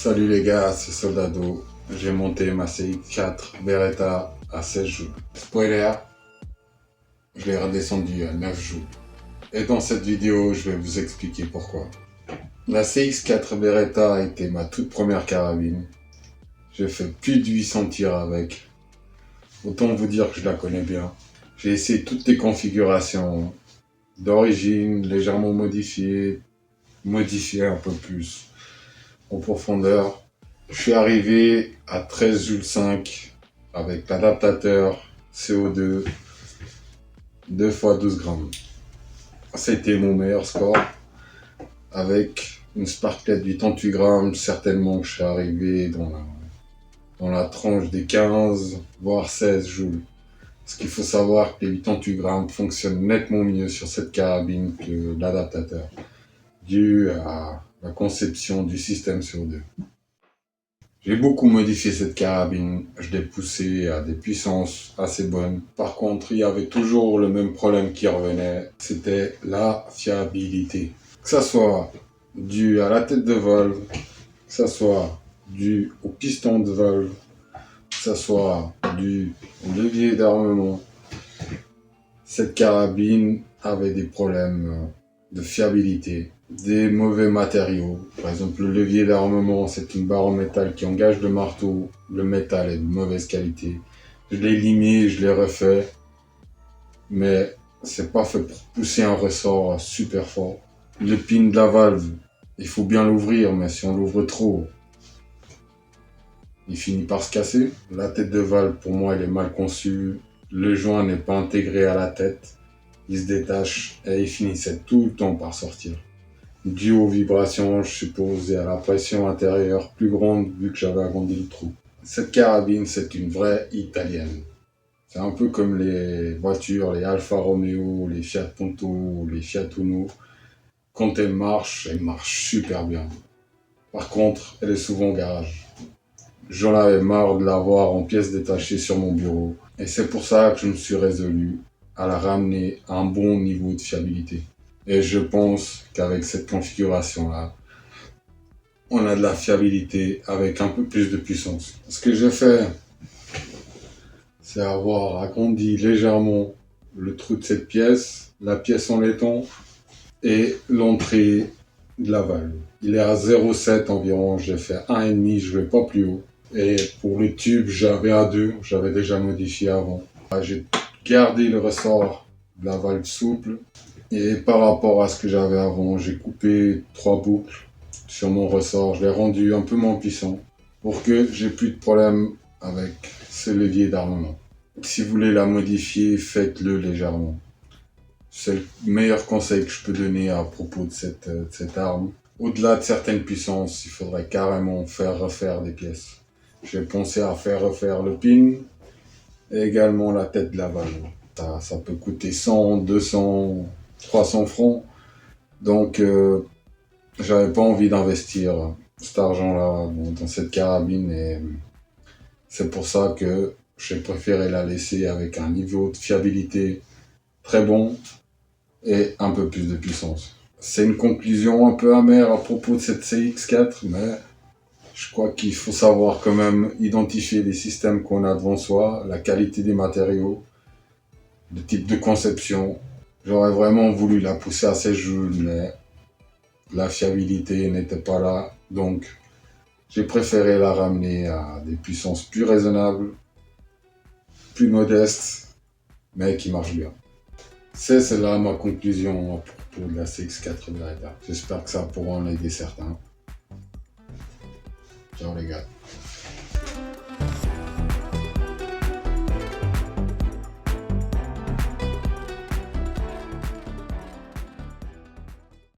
Salut les gars, c'est Soldado. J'ai monté ma CX4 Beretta à 16 joules. Spoiler, je l'ai redescendu à 9 joules. Et dans cette vidéo, je vais vous expliquer pourquoi. La CX4 Beretta a été ma toute première carabine. J'ai fait plus de 800 tirs avec. Autant vous dire que je la connais bien. J'ai essayé toutes les configurations d'origine, légèrement modifiées un peu plus en profondeur. Je suis arrivé à 13,5 avec l'adaptateur CO2 2 x 12 grammes. C'était mon meilleur score. Avec une Sparklet 88 grammes, certainement que je suis arrivé dans la tranche des 15 voire 16 joules. Parce qu'il faut savoir que les 88 grammes fonctionnent nettement mieux sur cette carabine que l'adaptateur, dû à la conception du système CO2. J'ai beaucoup modifié cette carabine, je l'ai poussée à des puissances assez bonnes. Par contre, il y avait toujours le même problème qui revenait, c'était la fiabilité. Que ça soit dû à la tête de valve, que ça soit dû au piston de valve, que ça soit dû au levier d'armement, cette carabine avait des problèmes de fiabilité, des mauvais matériaux. Par exemple, le levier d'armement, c'est une barre en métal qui engage le marteau. Le métal est de mauvaise qualité. Je l'ai limé, je l'ai refait, mais c'est pas fait pour pousser un ressort super fort. Le pin de la valve, il faut bien l'ouvrir, mais si on l'ouvre trop, il finit par se casser. La tête de valve, pour moi, elle est mal conçue. Le joint n'est pas intégré à la tête. Il se détache et il finissait tout le temps par sortir. Dû aux vibrations, je suppose, et à la pression intérieure plus grande vu que j'avais agrandi le trou. Cette carabine, c'est une vraie italienne. C'est un peu comme les voitures, les Alfa Romeo, les Fiat Punto, les Fiat Uno. Quand elle marche super bien. Par contre, elle est souvent au garage. J'en avais marre de l'avoir en pièces détachées sur mon bureau. Et c'est pour ça que je me suis résolu à la ramener à un bon niveau de fiabilité. Et je pense qu'avec cette configuration-là, on a de la fiabilité avec un peu plus de puissance. Ce que j'ai fait, c'est avoir agrandi légèrement le trou de cette pièce, la pièce en laiton et l'entrée de la valve. Il est à 0,7 environ, j'ai fait 1,5, je vais pas plus haut. Et pour le tube, j'avais à 2, j'avais déjà modifié avant. J'ai gardé le ressort de la valve souple. Et par rapport à ce que j'avais avant, j'ai coupé 3 boucles sur mon ressort. Je l'ai rendu un peu moins puissant pour que j'ai plus de problème avec ce levier d'armement. Si vous voulez la modifier, faites-le légèrement. C'est le meilleur conseil que je peux donner à propos de cette arme. Au-delà de certaines puissances, il faudrait carrément faire refaire des pièces. J'ai pensé à faire refaire le pin et également la tête de la valve. Ça peut coûter 100, 200, 300 francs. Donc, j'avais pas envie d'investir cet argent-là dans cette carabine et c'est pour ça que j'ai préféré la laisser avec un niveau de fiabilité très bon et un peu plus de puissance. C'est une conclusion un peu amère à propos de cette CX4, mais je crois qu'il faut savoir quand même identifier les systèmes qu'on a devant soi, la qualité des matériaux, le type de conception. J'aurais vraiment voulu la pousser à 16 joules, mais la fiabilité n'était pas là. Donc, j'ai préféré la ramener à des puissances plus raisonnables, plus modestes, mais qui marchent bien. C'est là ma conclusion à propos de la CX4 Beretta. J'espère que ça pourra en aider certains. Ciao les gars.